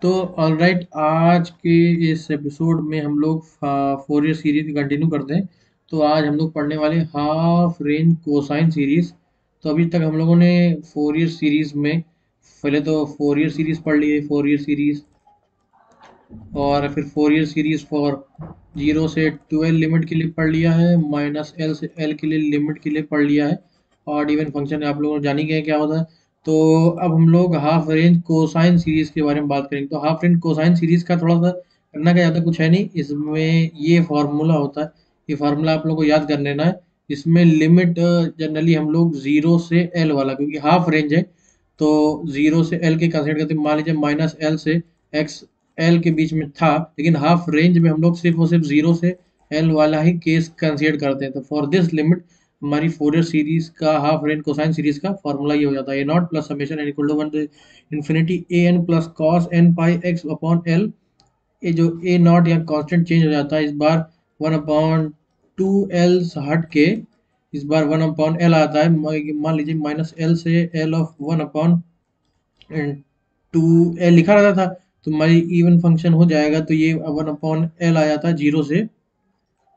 तो ऑलराइट, आज के इस एपिसोड में हम लोग फोरियर सीरीज कंटिन्यू करते हैं। तो आज हम लोग पढ़ने वाले हाफ रेंज कोसाइन सीरीज। तो अभी तक हम लोगों ने फोरियर सीरीज में पहले तो फोरियर सीरीज पढ़ ली है, फोरियर सीरीज, और फिर फोरियर सीरीज फॉर 0 से 12 लिमिट के लिए पढ़ लिया है, -L से L के लिए लिमिट के लिए पढ़ लिया है। और इवन फंक्शन आप लोग जान ही गए क्या होता है। तो अब हम लोग हाफ रेंज कोसाइन सीरीज के बारे में बात करेंगे। तो हाफ रेंज कोसाइन सीरीज का थोड़ा सा करना क्या ज़्यादा कुछ है नहीं, इसमें ये फार्मूला होता है। ये फार्मूला आप लोग को याद कर लेना है। इसमें लिमिट जनरली हम लोग 0 से L वाला, क्योंकि हाफ रेंज है तो 0 से L के कंसिडर करते हैं। मान लीजिए -L से एक्स एल के बीच में था, लेकिन हाफ रेंज में हम लोग सिर्फ और सिर्फ 0 से L वाला ही केस कंसीडर करते हैं। तो फॉर दिस लिमिट हमारी फोरियर सीरीज का हाफ रेंज कोसाइन सीरीज का फॉर्मूला ये हो जाता है, A naught plus summation N equal to 1 infinity A N plus cos N pi x upon L. ये जो ए नॉट या कांस्टेंट चेंज हो जाता है, इस बार 1/2 L हट के इस बार 1/L आता है। मान लीजिए -L से L ऑफ 1/2L लिखा रहता था, तो हमारी इवन फंक्शन हो जाएगा, तो ये 1/L आ जाता है 0 से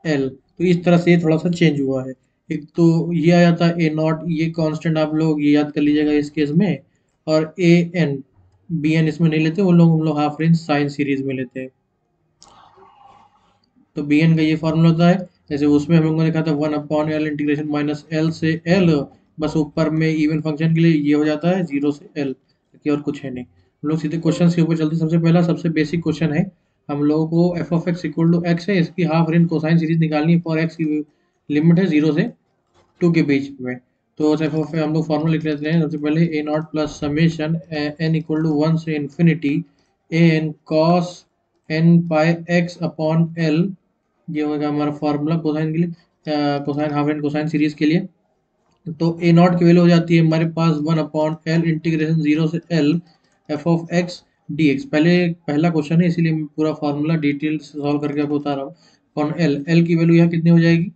L। तो इस तरह से ये थोड़ा सा चेंज हुआ है। एक तो ये आ जाता है ए नॉट, ये कांस्टेंट आप लोग ये याद कर लीजिएगा इस केस में। और ए एन, बी एन इसमें नहीं लेते, वो लोग हम लोग हाफ रेंज साइन सीरीज में लेते हैं। तो बी एन का ये फॉर्मूला होता है, जैसे उसमें हम लोगों ने लिखा था 1/L इंटीग्रेशन -L से L, बस ऊपर में इवन फंक्शन के लिए ये हो जाता है 0 से L, कि और कुछ है नहीं। हम लोग सीधे क्वेश्चन के ऊपर चलते हैं। सबसे पहला सबसे बेसिक क्वेश्चन है, हम लोगों को f of x equal to x है, इसकी हाफ रेंज कोसाइन सीरीज निकालनी है फॉर एक्स की लिमिट है 0 से 2 के बीच में। तो एफ ऑफ हम लोग फॉर्मूला लिख लेते हैं। सबसे पहले A naught plus summation N equal to 1 से इन्फिनिटी ए N cos N pi x upon L. ये होगा हमारा फार्मूला कोसाइन के लिए, cosine half range cosine series के लिए। तो ए नॉट की वैल्यू हो जाती है हमारे पास 1/L इंटीग्रेशन 0 से L f of x D x. पहले पहला क्वेश्चन है, इसीलिए मैं पूरा फार्मूला डिटेल से सॉल्व करके आपको बता रहा हूँ। अपॉन एल, एल की वैल्यू यहाँ कितनी हो जाएगी,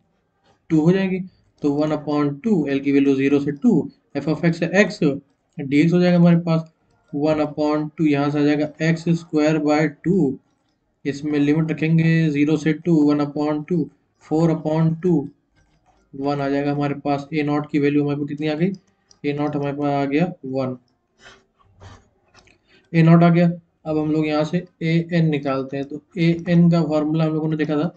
2 हो जाएगी। तो 1/2, एल की वैल्यू 0 से 2, एफ ऑफ एक्स है एक्स, डी एक्स हो जाएगा हमारे पास 1/2। यहाँ से आ जाएगा एक्स स्क्वायर बाय 2, इसमें लिमिट रखेंगे 0 से 2, 1/2, 4/2, 1 आ जाएगा हमारे पास। ए नॉट की वैल्यू हमारे पास कितनी आ गई, ए नॉट हमारे पास आ गया 1। ए नॉट आ गया। अब हम लोग यहाँ से ए एन निकालते हैं। तो ए एन का फॉर्मूला हम लोगों ने देखा था,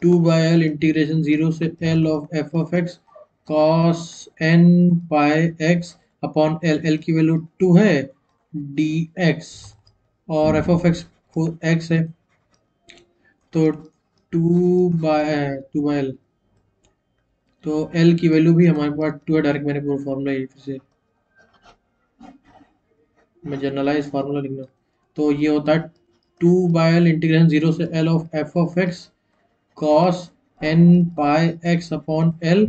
2/L इंटीग्रेशन 0 से L of f of x cos N pi x upon L. L की वैल्यू 2 है, डी एक्स, और एफ ऑफ एक्स एक्स है, तो 2/L। तो एल की वैल्यू भी हमारे पास 2 है। डायरेक्ट मैंने पूरा फॉर्मूला ये फिर से मैं जनरलाइज फार्मूला लिख रहा हूँ। तो ये होता है 2/L इंटीग्रेशन 0 से L of f of x cos N pi x upon L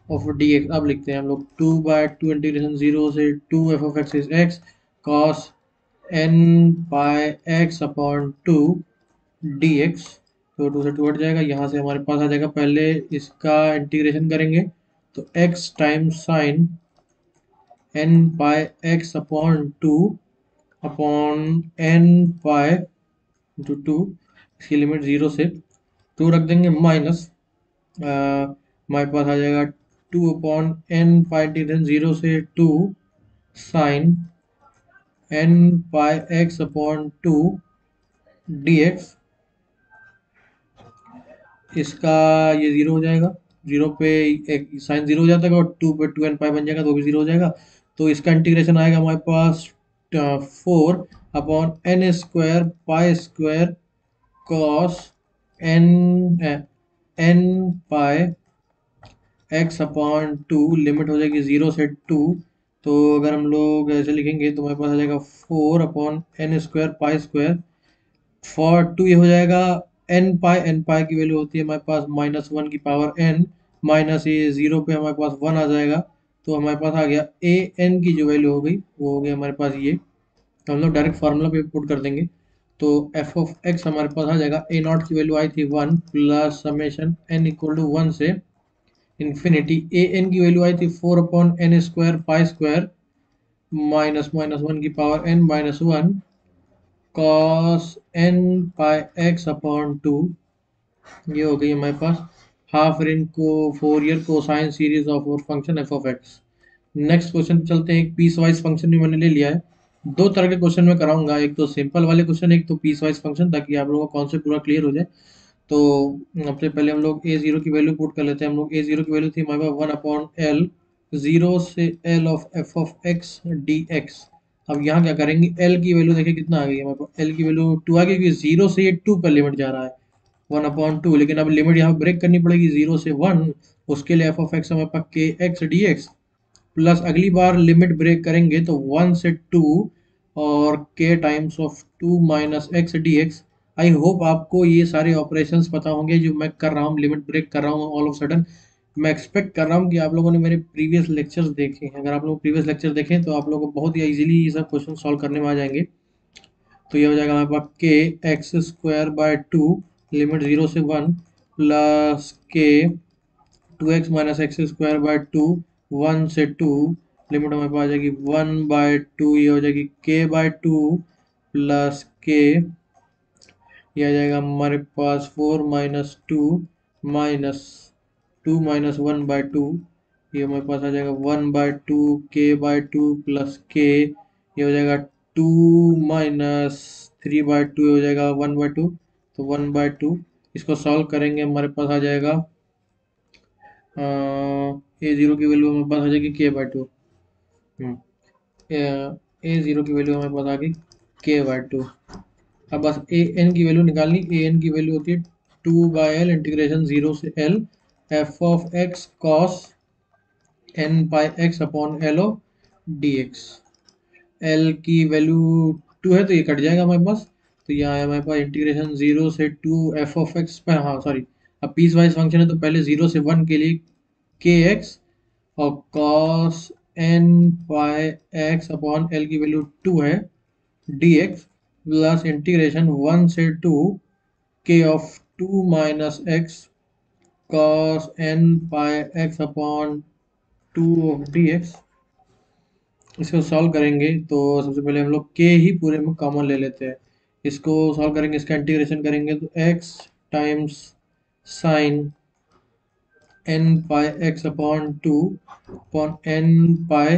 of d x. अब लिखते हैं हम लोग 2/2 इंटीग्रेशन 0 से 2 f of x is x cos N pi x upon 2 d x. तो 2 से 2 हट जाएगा, यहाँ से हमारे पास आ जाएगा। पहले इसका इंटीग्रेशन करेंगे तो x times sine N pi x upon 2 upon N pi into 2, इसकी लिमिट 0 से 2 रख देंगे, माइनस हमारे पास आ जाएगा 2/n पाई इंटीग्रेशन 0 से 2 sign N pi x upon 2 d x. इसका ये 0 हो जाएगा, 0 पे एक साइन 0 हो जाता है, और 2 पे 2n पाई बन जाएगा, तो भी 0 हो जाएगा। तो इसका इंटीग्रेशन आएगा हमारे पास 4/n² पाई² cos N N pi x upon 2, limit हो जाएगी 0 से 2। तो अगर हम लोग ऐसे लिखेंगे तो हमारे पास आ जाएगा 4/n² पाई²। फॉर 2 ये हो जाएगा एन पाई की वैल्यू होती है हमारे पास -1 की पावर n, माइनस ये 0 पे हमारे पास 1 आ जाएगा। तो हमारे पास आ गया ए एन की जो वैल्यू हो गई वो हो गई हमारे पास ये। तो हम लोग डायरेक्ट फार्मूला पे पुट कर देंगे। तो एफ ऑफ एक्स हमारे पास आ जाएगा, ए नॉट की वैल्यू आई थी 1 plus summation N equal to 1 से इन्फिनिटी, ए एन की वैल्यू आई थी 4/n² पाई² माइनस -1 की power n -1 cos n pi x upon 2, ये हो गई हमारे पास हाफ रेंज को फोरियर कोसाइन सीरीज ऑफ और function f of x. Next question पे चलते हैं। एक पीस वाइज फंक्शन भी मैंने ले लिया है। दो तरह के क्वेश्चन मैं कराऊंगा, एक तो सिंपल वाले क्वेश्चन, एक तो पीस वाइज फंक्शन, ताकि आप लोगों का कॉन्सेप्ट पूरा क्लियर हो जाए। तो सबसे पहले हम लोग ए जीरो की वैल्यू पुट कर लेते हैं। हम लोग ए जीरो की वैल्यू थी हमारे पास 1/L, जीरो से L of f of x D x. अब यहाँ क्या करेंगे, एल की वैल्यू देखिए कितना आ गई हमारे पास, एल की वैल्यू 2 आ गई, क्योंकि जीरो से ये 2 पर लिमिट जा रहा है 1/2। लेकिन अब लिमिट यहाँ ब्रेक करनी पड़ेगी 0 से 1, उसके लिए एफ ऑफ एक्स हमारे पास के एक्स डी एक्स, प्लस अगली बार लिमिट ब्रेक करेंगे तो 1 से 2 और k times of 2 minus x D x. I hope आपको ये सारे ऑपरेशंस पता होंगे जो मैं कर रहा हूँ, लिमिट ब्रेक कर रहा हूँ ऑल ऑफ सडन। मैं एक्सपेक्ट कर रहा हूँ कि आप लोगों ने मेरे प्रीवियस लेक्चर्स देखे हैं। अगर आप लोग प्रीवियस लेक्चर देखें तो आप लोगों को बहुत ही इजीली ये सब क्वेश्चन सॉल्व करने में आ जाएंगे। तो ये हो जाएगा हमारे पास के एक्स स्क्वायर बाय 2 लिमिट 0 से 1 प्लस के 2x minus x square by 2 1 से 2 लिमिट हमारे पास आ जाएगी 1/2, ये हो जाएगी k बाय 2 प्लस के, ये आ जाएगा हमारे पास 4 माइनस 2 माइनस 2 माइनस 1/2, ये हमारे पास आ जाएगा 1/2 k बाय 2 प्लस के, ये हो जाएगा 2 माइनस 3/2, हो जाएगा 1/2, तो 1/2। इसको सॉल्व करेंगे हमारे पास आ जाएगा ए जीरो की वैल्यू हमारे पास आ जाएगी k/2। ए जीरो की वैल्यू हमारे पास आ गई k/2। अब बस ए एन की वैल्यू निकालनी। ए एन की वैल्यू होती है 2/L इंटीग्रेशन 0 से L f of x cos N pi x upon L of d x. L की वैल्यू 2 है तो ये कट जाएगा हमारे पास, तो यहाँ है हमारे पास इंटीग्रेशन 0 से 2 एफ ऑफ एक्स पर, हाँ सॉरी, अब पीस वाइज फंक्शन है तो पहले 0 से 1 के लिए के एक्स और cos n pi x upon L की वैल्यू 2 है डी एक्स, प्लस इंटीग्रेशन 1 से 2 के of 2 minus x cos n pi x upon 2 of d x. इसको सॉल्व करेंगे तो सबसे पहले हम लोग के ही पूरे में कॉमन ले लेते हैं। इसको सॉल्व करेंगे, इसका इंटीग्रेशन करेंगे तो x times sine n pi x upon 2 upon n pi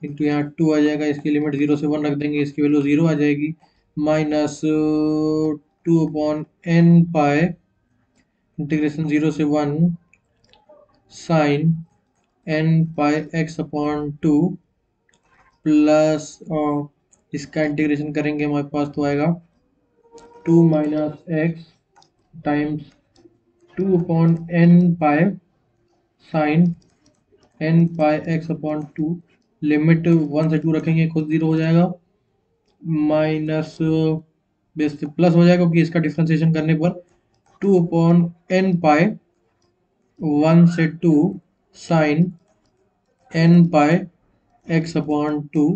into यहाँ 2 आ जाएगा, इसकी लिमिट 0 से 1 रख देंगे, इसकी वैल्यू 0 आ जाएगी, माइनस 2 अपॉन n पाई इंटीग्रेशन 0 से 1 sign n pi x upon 2 plus इसका इंटीग्रेशन करेंगे हमारे पास तो आएगा 2 minus x times 2 upon n pi sine n pi x upon 2, limit 1 से 2 रखेंगे खुद 0 हो जाएगा, माइनस बेस से प्लस हो जाएगा क्योंकि इसका डिफ्रेंसिएशन करने पर 2 अपॉन n पाई 1 से 2 sign n pi x upon 2।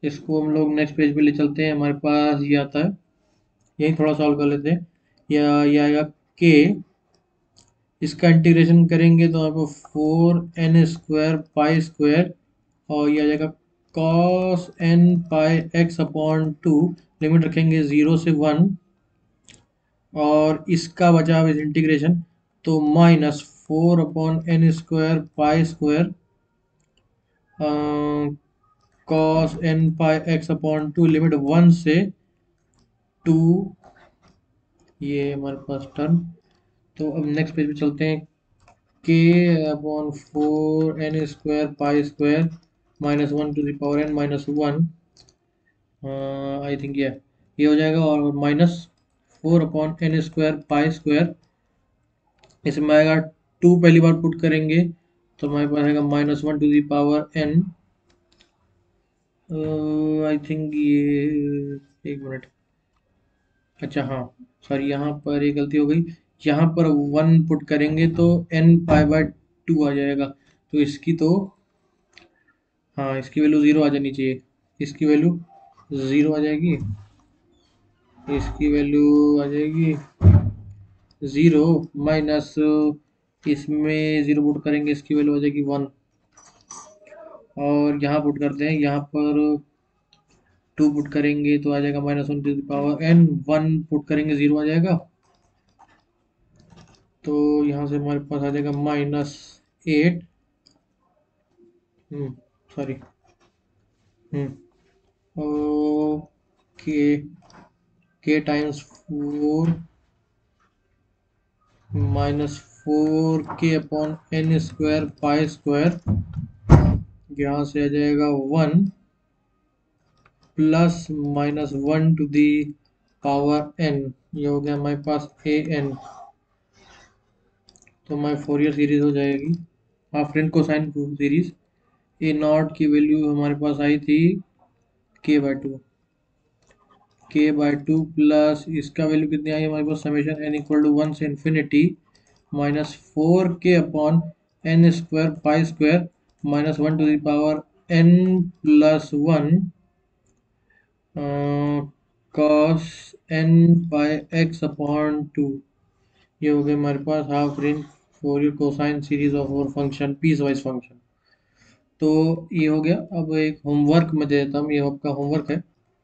इसको हम लोग नेक्स्ट पेज पे ले चलते हैं, हमारे पास ये आता है, यही थोड़ा सॉल्व कर लेते हैं। या ये आएगा के, इसका इंटीग्रेशन करेंगे तो आपको 4n स्क्वायर पाई स्क्वायर, और ये आ जाएगा cos n pi x upon 2, limit रखेंगे 0 से 1, और इसका बचा हुआ इंटीग्रेशन तो minus 4 upon n square pi square cos n pi x upon 2, limit 1 से 2, ये हमारे पास टर्म। तो अब नेक्स्ट पेज पे चलते हैं। K upon 4n square pi square minus 1 to the power n minus 1, I think ये हो जाएगा, और minus 4 upon n square pi square, इसमें आएगा 2 पहली बार पुट करेंगे तो हमारे पास आएगा minus 1 to the power n, I think ये, एक मिनट, अच्छा हाँ सॉरी, यहाँ पर एक गलती हो गई, यहाँ पर 1 पुट करेंगे तो n पाई बाय 2 आ जाएगा, तो इसकी तो, हाँ इसकी वैल्यू 0 आ जानी चाहिए, इसकी वैल्यू 0 आ जाएगी, इसकी वैल्यू आ जाएगी 0 माइनस, इसमें 0 पुट करेंगे इसकी वैल्यू आ जाएगी 1, और यहाँ पुट करते हैं, यहाँ पर 2 पुट करेंगे तो आ जाएगा -1 to the power n, 1 put करेंगे 0 आ जाएगा। तो यहाँ से हमारे पास आ जाएगा -8, sorry, okay, k times 4 -4k upon n square pi square, यहाँ से आ जाएगा 1 plus -1 to the power n, ये हो गया हमारे पास an। तो हमारी फोरियर सीरीज हो जाएगी half range cosine series. A not की वैल्यू हमारे पास आई थी k/2 प्लस इसका वैल्यू कितनी आई हमारे पास, समेशन n इक्वल टू 1 से infinity -4k upon n square pi square -1 to the power n plus 1 cos n by x upon 2। ये हो गया हमारे पास half range Fourier cosine series of और फंक्शन, पीस वाइज फंक्शन। तो ये हो गया। अब एक होमवर्क मैं दे देता हूँ, ये आपका होमवर्क है,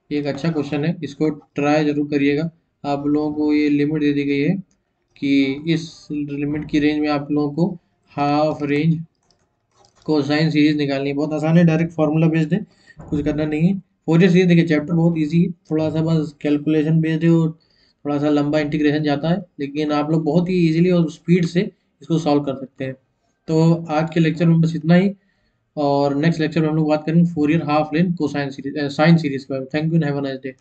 ये एक अच्छा क्वेश्चन है, इसको ट्राई जरूर करिएगा। आप लोगों को ये लिमिट दे दी गई है कि इस लिमिट की रेंज में आप लोगों को हाफ रेंज कोसाइन सीरीज निकालनी है। बहुत आसान है, डायरेक्ट फार्मूला बेस्ड है, कुछ करना नहीं है। फोरियर सीरीज देखिए चैप्टर बहुत इजी है, थोड़ा सा बस कैलकुलेशन बेस्ड है और थोड़ा सा लंबा इंटीग्रेशन जाता है, लेकिन आप लोग बहुत ही इजीली और स्पीड से इसको सॉल्व कर सकते हैं। तो आज के लेक्चर में बस इतना ही, और नेक्स्ट लेक्चर में हम लोग बात करेंगे Fourier half range cosine series sine series के बारे में। Thank you and have a nice day.